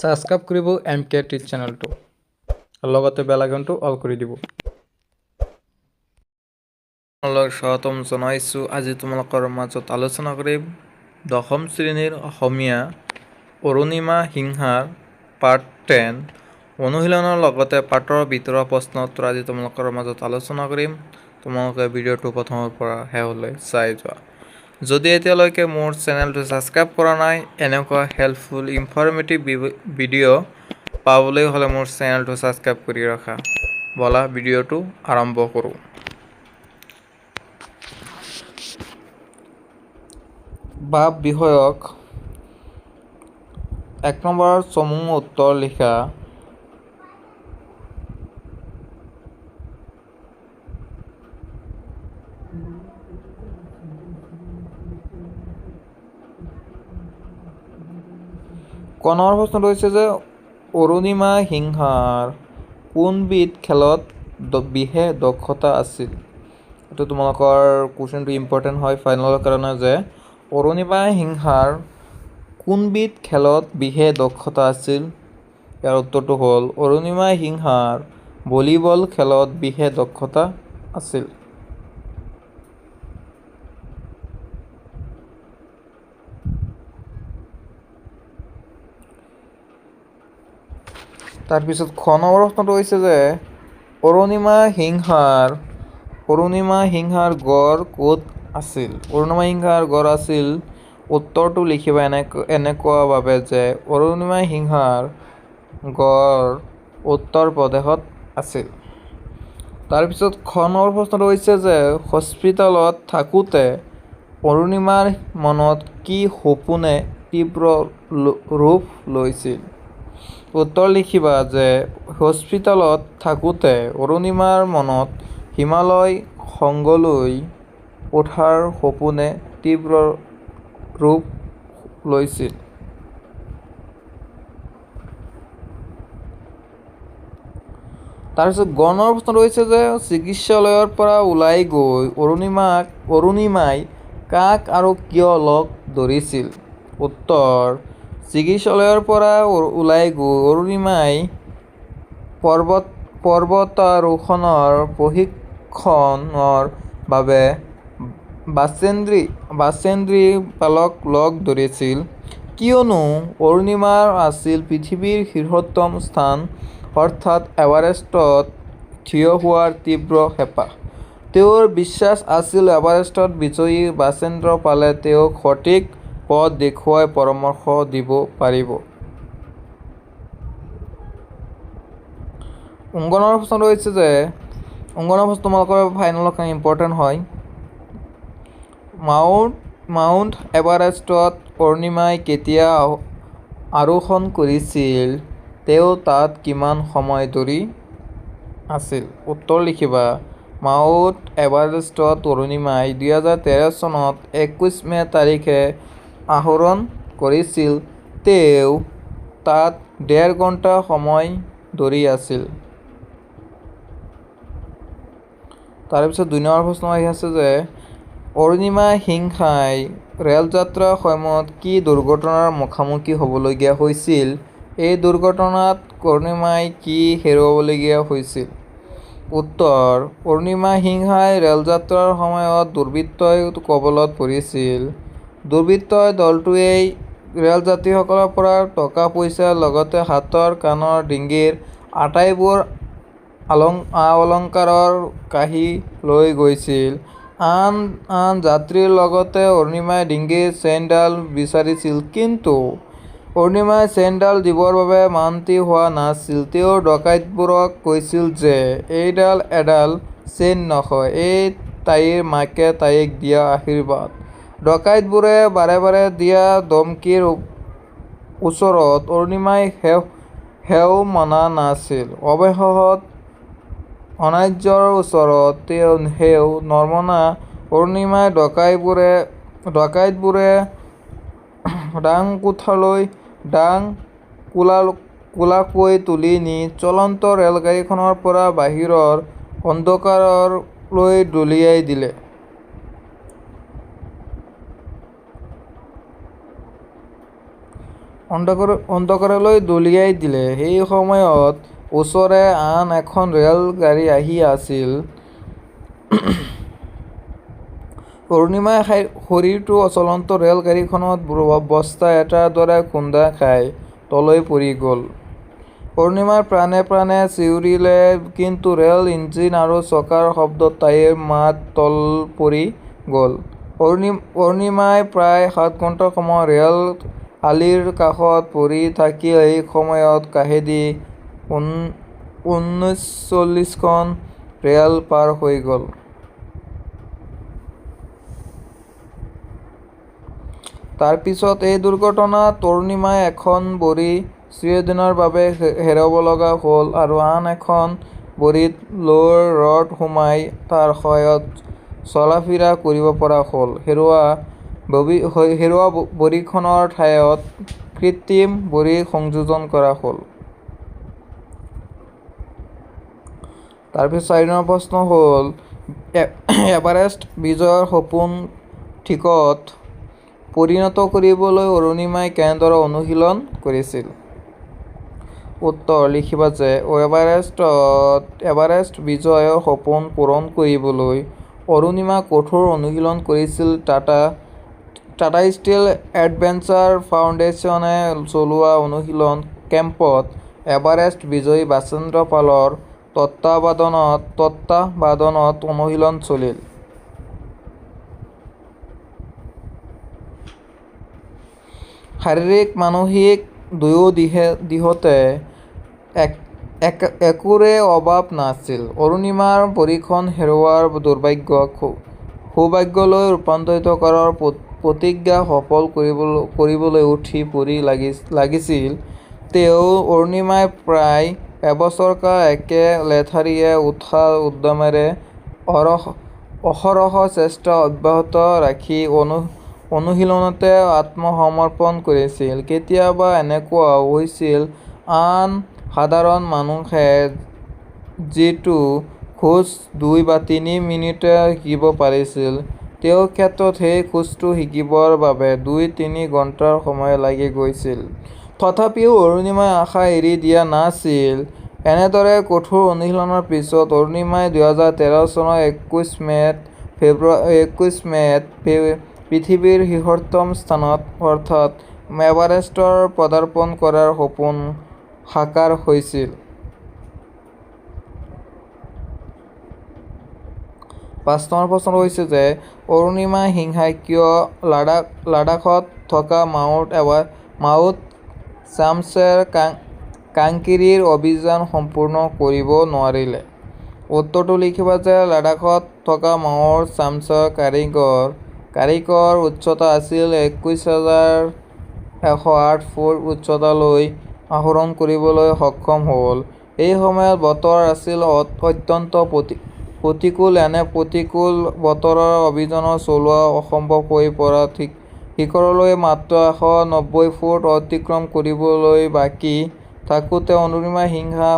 Subscribe কৰিব MK টিচ চেনেলটো আৰু লগতে বেল আইকনটো অল কৰি দিব। স্বাগতম জনাইছোঁ। আজি তোমালোকৰ মাজত আলোচনা কৰিম 10ম শ্ৰেণীৰ অসমীয়া অৰুণিমা সিংহাৰ পাৰ্ট 10 অনুশীলনৰ লগতে পাঠৰ ভিতৰৰ প্ৰশ্ন উত্তৰ আজি তোমালোকৰ মাজত আলোচনা কৰিম। তোমালোকে ভিডিঅ'টো প্ৰথমৰ পৰা শেষলৈ চাই যোৱা। যদি এতিয়ালৈকে মোৰ চেনেলটো ছাবস্ক্ৰাইব কৰা নাই, এনেকুৱা হেল্পফুল ইনফৰ্মেটিভ ভিডিঅ' পাবলৈ হ'লে মোৰ চেনেলটো ছাবস্ক্ৰাইব কৰি ৰাখা। ব'লা ভিডিঅ'টো আৰম্ভ কৰোঁ। ভাব বিষয়ক 1 নম্বৰ চমু উত্তৰ লিখা। কণৰ প্ৰশ্নটো হৈছে যে অৰুণিমা সিংহাৰ কোনবিধ খেলত বিশেষ দক্ষতা আছিল। এইটো তোমালোকৰ কুৱেশ্যনটো ইম্পৰ্টেণ্ট হয় ফাইনেলৰ কাৰণে যে অৰুণিমা সিংহাৰ কোনবিধ খেলত বিশেষ দক্ষতা আছিল। ইয়াৰ উত্তৰটো হ'ল অৰুণিমা সিংহাৰ ভলীবল খেলত বিশেষ দক্ষতা আছিল। তাৰপিছত খ নম্বৰ প্ৰশ্নটো হৈছে যে অৰুণিমা সিংহাৰ গড় ক'ত আছিল। অৰুণিমা সিংহাৰ গড় আছিল, উত্তৰটো লিখিবা এনেকুৱাভাৱে যে অৰুণিমা সিংহাৰ গড় উত্তৰ প্ৰদেশত আছিল। তাৰপিছত খ নম্বৰ প্ৰশ্নটো হৈছে যে হস্পিতালত থাকোঁতে অৰুণিমাৰ মনত কি সপোনে তীব্ৰ ৰূপ লৈছিল। উত্তৰ লিখিবা যে হস্পিতালত থাকোঁতে অৰুণিমাৰ মনত হিমালয় শৃংগলৈ উঠাৰ সপোনে তীব্ৰ ৰূপ লৈছিল। তাৰপিছত গ নম্বৰ প্ৰশ্নটো হৈছে যে চিকিৎসালয়ৰ পৰা ওলাই গৈ অৰুণিমাই কাক আৰু কিয় লগ ধৰিছিল। উত্তৰ চিকিৎসালয়ৰ পৰা ওলাই গৈ অৰুণিমাই পৰ্বতাৰোহণৰ প্ৰশিক্ষণৰ বাবে বাচেন্দ্ৰী পালক লগ ধৰিছিল, কিয়নো অৰুণিমাৰ আছিল পৃথিৱীৰ শীৰ্ষতম স্থান অৰ্থাৎ এভাৰেষ্টত থিয় হোৱাৰ তীব্ৰ হেঁপাহ। তেওঁৰ বিশ্বাস আছিল এভাৰেষ্টত বিজয়ী বাচেন্দ্ৰ পালে তেওঁক সঠিক পথ দেখুৱাই পৰামৰ্শ দিব পাৰিব। 19 প্ৰশ্নটো হৈছে যে 19 প্ৰশ্ন তোমালোকৰ ফাইনেলৰ কাৰণে ইম্পৰ্টেণ্ট হয়। মাউণ্ট এভাৰেষ্টত অৰুণিমাই কেতিয়া আৰোহণ কৰিছিল, তেওঁ তাত কিমান সময় ধৰি আছিল। উত্তৰ লিখিবা মাউণ্ট এভাৰেষ্টত অৰুণিমাই 2013 চনত 21 মে তাৰিখে আৰোহণ কৰিছিল, তেওঁ তাত 1.5 ঘণ্টা সময় ধৰি আছিল। তাৰপিছত 2 নম্বৰ প্ৰশ্ন আহি আছে যে অৰুণিমা সিংহাই ৰেলযাত্ৰাৰ সময়ত কি দুৰ্ঘটনাৰ মুখামুখি হ'বলগীয়া হৈছিল। এই দুৰ্ঘটনাত অৰুণিমাই কি হেৰুৱাবলগীয়া হৈছিল। উত্তৰ অৰুণিমা সিংহাই ৰেলযাত্ৰাৰ সময়ত দুৰ্বৃত্তৰ কবলত পৰিছিল। দুৰ্বৃত্তই দলটোৱে ৰেলযাত্ৰীসকলৰ পৰা টকা পইচাৰ লগতে হাতৰ কাণৰ ডিঙিৰ আটাইবোৰ অলংকাৰৰ কাঢ়ি লৈ গৈছিল। আন যাত্ৰীৰ লগতে অৰুণিমাই ডিঙিৰ চেইনডাল বিচাৰিছিল, কিন্তু অৰুণিমাই চেইনডাল দিবৰ বাবে মান্তি হোৱা নাছিল। তেওঁ ডকাইতবোৰক কৈছিল যে এইডাল এডাল চেইন নহয়, এই তাইৰ মাকে তাইক দিয়া আশীৰ্বাদ। ডকাইতবোৰে বাৰে বাৰে দিয়া ধমকিৰ ওচৰত অৰুণিমাই হেও মনা নাছিল। অৱশেষত অনাৰ্যৰ ওচৰত তেওঁ হেও নমনা অৰুণিমাই ডকাইতবোৰে ডাং কোলাকৈ তুলি নি চলন্ত ৰেলগাড়ীখনৰ পৰা বাহিৰৰ অন্ধকাৰলৈ দলিয়াই দিলে। অন্ধকাৰলৈ দলিয়াই দিলে। সেই সময়ত ওচৰে আন এখন ৰেল গাড়ী আহি আছিল। অৰুণিমাৰ শৰীৰটো চলন্ত ৰেল গাড়ীখনত বস্তা এটাৰ দৰে খুন্দা খাই তললৈ পৰি গ'ল। অৰুণিমাই প্ৰাণে প্ৰাণে চিঞৰিলে, কিন্তু ৰেল ইঞ্জিন আৰু চকাৰ শব্দত তাইৰ মাত তল পৰি গ'ল। অৰুণিমাই প্ৰায় 7 ঘণ্টা সময় ৰেল আলিৰ কাষত পৰি থাকিল। এই সময়ত কাষেদি 39খন ৰেল পাৰ হৈ গ'ল। তাৰ পিছত এই দুৰ্ঘটনাত অৰুণিমাই এখন ভৰি চিৰদিনৰ বাবে হেৰুৱাব লগা হ'ল আৰু আন এখন ভৰিত লোহাৰ ৰড সুমাই তাৰ সহায়ত চলা-ফিৰা কৰিব পৰা হ'ল। হেৰুওৱা ভৰিখনৰ ঠাইত কৃত্ৰিম ভৰি সংযোজন কৰা হ'ল। তাৰ পিছত 4 নম্বৰ প্ৰশ্ন হ'ল, এভাৰেষ্ট বিজয়ৰ সপোন ঠিকত পৰিণত কৰিবলৈ অৰুণিমাই কেনেদৰে অনুশীলন কৰিছিল? উত্তৰ লিখিবা যে এভাৰেষ্ট বিজয়ৰ সপোন পূৰণ কৰিবলৈ অৰুণিমাই কঠোৰ অনুশীলন কৰিছিল। টাটা ষ্টীল এডভেঞ্চাৰ ফাউণ্ডেশ্যনে চলোৱা অনুশীলন কেম্পত এভাৰেষ্ট বিজয়ী বাচেন্দ্ৰ পালৰ তত্বাৱধানত অনুশীলন চলিল। শাৰীৰিক মানসিক দুয়ো দিশতে একোৰে অভাৱ নাছিল। অৰুণিমাৰ ভৰিখন হেৰুওৱাৰ দুৰ্ভাগ্যক সৌভাগ্যলৈ ৰূপান্তৰিত কৰাৰ প্ৰতিজ্ঞা সফল কৰিবলৈ উঠি পৰি লাগিছিল তেওঁ। অৰুণিমাই প্ৰায় এবছৰকাল একে লেঠাৰিয়ে উৎসাহ উদ্যমেৰে অহৰহ চেষ্টা অব্যাহত ৰাখি অনুশীলনতে আত্মসমৰ্পণ কৰিছিল। কেতিয়াবা এনেকুৱাও হৈছিল, আন সাধাৰণ মানুহে যিটো খোজ 2 বা 3 মিনিটতে শিকিব পাৰিছিল, তেওঁৰ ক্ষেত্ৰত সেই খোজটো শিকিবৰ বাবে 2-3 ঘণ্টাৰ সময় লাগি গৈছিল। তথাপিও অৰুণিমাই আশা এৰি দিয়া নাছিল। এনেদৰে কঠোৰ অনুশীলনৰ পিছত অৰুণিমাই 2013 চনৰ 21 মে'ত পৃথিৱীৰ শীৰ্ষতম স্থানত অৰ্থাৎ এভাৰেষ্টত পদাৰ্পণ কৰাৰ সপোন সাকাৰ হৈছিল। 5 নম্বৰ প্ৰশ্নটো হৈছে যে অৰুণিমা সিনহাই কিয় লাডাখত থকা মাউণ্ট চামছৰ কাংকিৰীৰ অভিযান সম্পূৰ্ণ কৰিব নোৱাৰিলে? উত্তৰটো লিখিবা যে লাডাখত থকা মাউণ্ট চামছৰ কাংকিৰীৰ উচ্চতা আছিল 21,108 ফুট উচ্চতালৈ আৰোহণ কৰিবলৈ সক্ষম হ'ল। এই সময়ত বতৰ আছিল অত্যন্ত প্ৰতিকূল। এনে প্ৰতিকূল বতৰত অভিযান চলোৱা অসম্ভৱ হৈ পৰাত শিখৰলৈ মাত্ৰ 190 ফুট অতিক্ৰম কৰিবলৈ বাকী থাকোঁতে অৰুণিমা সিনহা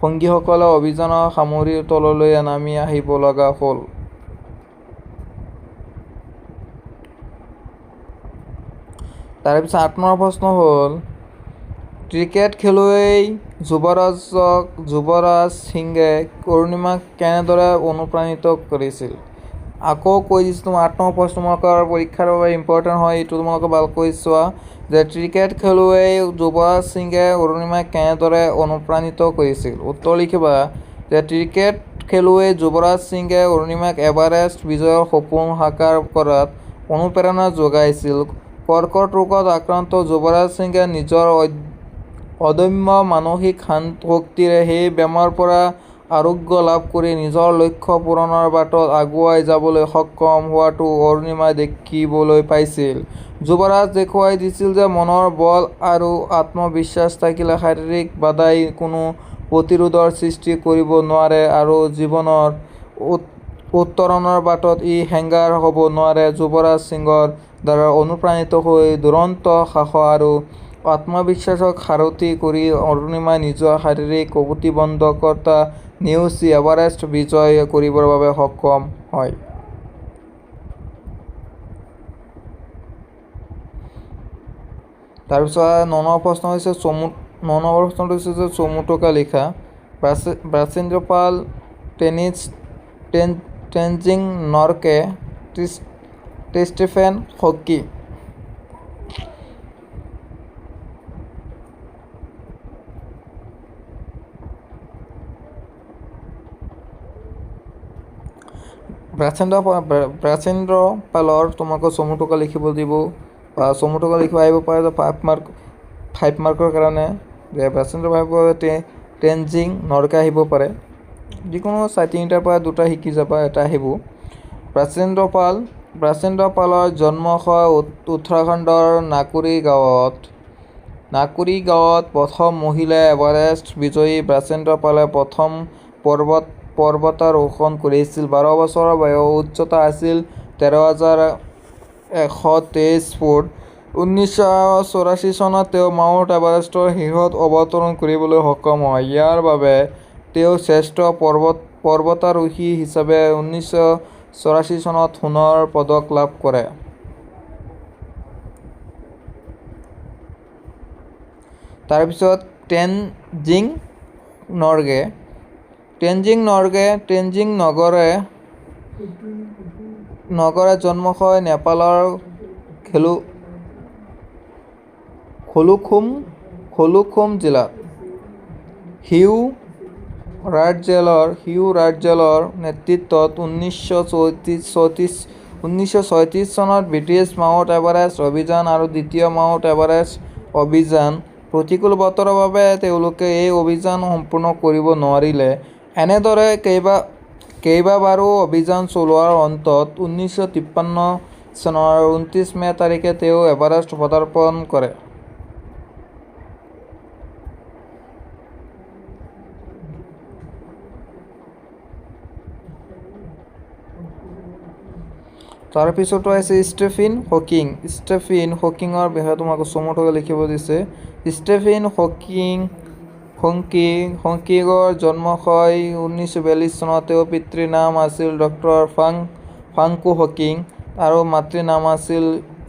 সংগীসকলে অভিযান সামৰি তললৈ নামি আহিব লগা হ'ল। তাৰ পিছত 8 নম্বৰ প্ৰশ্ন হ'ল, ক্ৰিকেট খেলুৱৈ যুৱৰাজ সিঙে অৰুণিমাক কেনেদৰে অনুপ্ৰাণিত কৰিছিল? আকৌ কৈ দিছোঁ, 8 নম্বৰ প্ৰশ্ন তোমালোকৰ পৰীক্ষাৰ বাবে ইম্পৰ্টেণ্ট হয়, এইটো তোমালোকে ভালকৈ চোৱা যে ক্ৰিকেট খেলুৱৈ যুৱৰাজ সিঙে অৰুণিমাক কেনেদৰে অনুপ্ৰাণিত কৰিছিল? উত্তৰ লিখিবা যে ক্ৰিকেট খেলুৱৈ যুৱৰাজ সিঙে অৰুণিমাক এভাৰেষ্ট বিজয়ৰ সপোন সাকাৰ কৰাত অনুপ্ৰেৰণা যোগাইছিল। কৰ্কট ৰোগত আক্ৰান্ত যুৱৰাজ সিঙে নিজৰ অদম্য মানসিক শক্তিৰে সেই বেমাৰৰ পৰা আৰোগ্য লাভ কৰি নিজৰ লক্ষ্য পূৰণৰ বাটত আগুৱাই যাবলৈ সক্ষম হোৱাটো অৰুণিমাই দেখিবলৈ পাইছিল। যুৱৰাজে দেখুৱাই দিছিল যে মনৰ বল আৰু আত্মবিশ্বাস থাকিলে শাৰীৰিক বাধাই কোনো প্ৰতিৰোধৰ সৃষ্টি কৰিব নোৱাৰে আৰু জীৱনৰ উত্তৰণৰ বাটত ই হেঙাৰ হ'ব নোৱাৰে। যুৱৰাজ সিঙৰ দ্বাৰা অনুপ্ৰাণিত হৈ দুৰন্ত সাহস আৰু আত্মবিশ্বাসক সাৰথি কৰি অৰুণিমাই নিজৰ শাৰীৰিক প্ৰতিবন্ধকতা নেওচি এভাৰেষ্ট বিজয় কৰিবৰ বাবে সক্ষম হয়। তাৰপিছত 9 নম্বৰ প্ৰশ্ন হৈছে 9 নম্বৰ প্ৰশ্নটো হৈছে যে চমুটকা লিখা। ব্ৰাচেন্দ্ৰ পাল টেনজিং নৰকে ষ্টিফেন হকি। ব্ৰাচেন্দ্ৰ পালৰ তোমালোকক চমুটকা লিখিব দিব বা চমুটকা লিখিব আহিব পাৰে যে 5 মাৰ্কৰ কাৰণে যে ব্ৰাচেন্দ্ৰ পালৰ টেনজিং নৰকে আহিব পাৰে। যিকোনো 3টাৰ পৰা 2টা শিকি যাবা, এটা আহিব। ব্ৰাচেন্দ্ৰ পালৰ জন্ম হয় উত্তৰাখণ্ডৰ নাকুৰি গাঁৱত। প্ৰথম মহিলা এভাৰেষ্ট বিজয়ী ব্ৰাচেন্দ্ৰ পালে প্ৰথম পৰ্বতাৰোহণ কৰিছিল। 12 বছৰ বয়স, উচ্চতা আছিল 13,123 ফুট। 1984 চনত তেওঁ মাউণ্ট এভাৰেষ্টৰ শীৰ্ষত অৱতৰণ কৰিবলৈ সক্ষম হয়। ইয়াৰ বাবে তেওঁ শ্ৰেষ্ঠ পৰ্বতাৰোহী হিচাপে 1984 চনত সোণৰ পদক লাভ কৰে। তাৰপিছত টেনজিং নৰগে জন্ম হয় নেপালৰ খোলুখুম জিলাত। হিউ ৰাটজেলৰ নেতৃত্বত 1936 চনত ব্ৰিটিছ মাউণ্ট এভাৰেষ্ট অভিযান আৰু দ্বিতীয় মাউণ্ট এভাৰেষ্ট অভিযান। প্ৰতিকূল বতৰৰ বাবে তেওঁলোকে এই অভিযান সম্পূৰ্ণ কৰিব নোৱাৰিলে। এনেদৰে কেইবাবাৰো অভিযান চলোৱাৰ অন্তত 1953 চনৰ 29 মে তাৰিখে তেওঁ এভাৰেষ্ট পদাৰ্পণ কৰে। তাৰপিছতো আছে ষ্টিফেন হকিঙৰ বিষয়ে তোমালোকক চমুটকে লিখিব দিছে। ষ্টিফেন হকিঙৰ জন্ম হয় 1942 চনত। তেওঁৰ পিতৃৰ নাম আছিল ডক্টৰ ফ্ৰাংকো হকিং আৰু মাতৃৰ নাম আছিল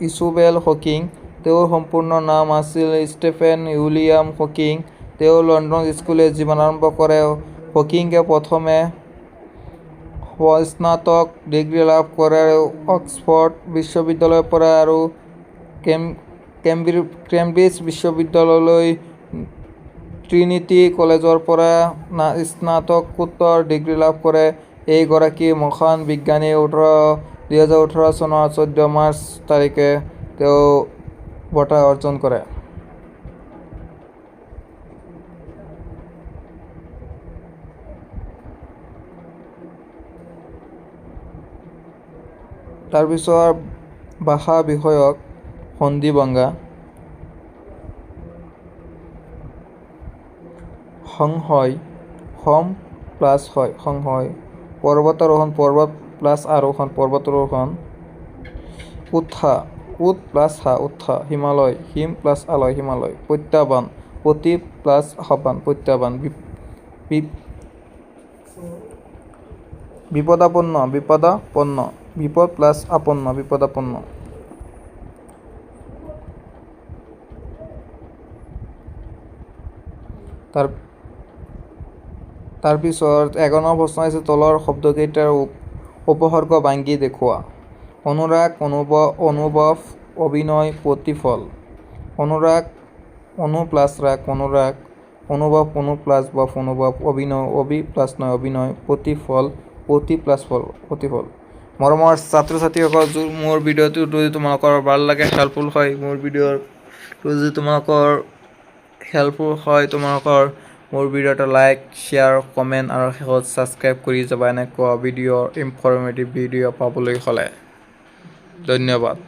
ইছাবেল হকিং। তেওঁৰ সম্পূৰ্ণ নাম আছিল ষ্টিফেন উইলিয়াম হকিং। তেওঁ লণ্ডন স্কুলীয়া জীৱন আৰম্ভ কৰে। হকিঙে প্ৰথমে স্নাতক ডিগ্ৰী লাভ কৰে অক্সফৰ্ড বিশ্ববিদ্যালয়ৰ পৰা আৰু কেম্ব্ৰিজ বিশ্ববিদ্যালয় ট্ৰিনিটি কলেজৰ পৰা স্নাতকোত্তৰ ডিগ্ৰী লাভ কৰে। এইগৰাকী মহান বিজ্ঞানী 2018 চনৰ 14 মাৰ্চ তাৰিখে তেওঁ বঁটা অৰ্জন কৰে। তাৰপিছত ভাষা বিষয়ক সন্ধি ভংগা। সংশয়, সম প্লাছ হয়, সংশয়। পৰ্বতাৰোহণ, পৰ্বত প্লাছ আৰোহণ, পৰ্বতাৰোহণ। উৎসাহ, উৎ প্লাছ হা, উৎসাহ। হিমালয়, হিম প্লাছ আলয়, হিমালয়। প্ৰত্যাহ্বান, প্ৰতি প্লাছ আহ্বান, প্ৰত্যাহ্বান। বিপদাপন্ন, বিপদ প্লাছ আপন্ন, বিপদাপন্ন। তাৰপিছত 11 নম্বৰ প্ৰশ্ন হৈছে তলৰ শব্দকেইটাৰ উপসৰ্গ ভাঙি দেখুওৱা। অনুৰাগ, অনুভৱ, অভিনয়, প্ৰতিফল। অনুৰাগ, অনু প্লাছ ৰাগ, অনুৰাগ। অনুভৱ, অনু প্লাছ বফ, অনুভৱ। অভিনয়, অভি প্লাছ নয়, অভিনয়। প্ৰতিফল, প্ৰতি প্লাছ ফল, প্ৰতিফল। মৰমৰ ছাত্ৰ ছাত্ৰীসকল, মোৰ ভিডিঅ'টো যদি তোমালোকৰ ভাল লাগে, হেল্পফুল হয়, মোৰ ভিডিঅ'টো যদি তোমালোকৰ হেল্পফুল হয়, মোৰ ভিডিঅ' এটা লাইক, শ্বেয়াৰ, কমেণ্ট আৰু শেষত ছাবস্ক্ৰাইব কৰি যাবা এনেকুৱা ইনফৰ্মেটিভ ভিডিঅ' পাবলৈ হ'লে। ধন্যবাদ।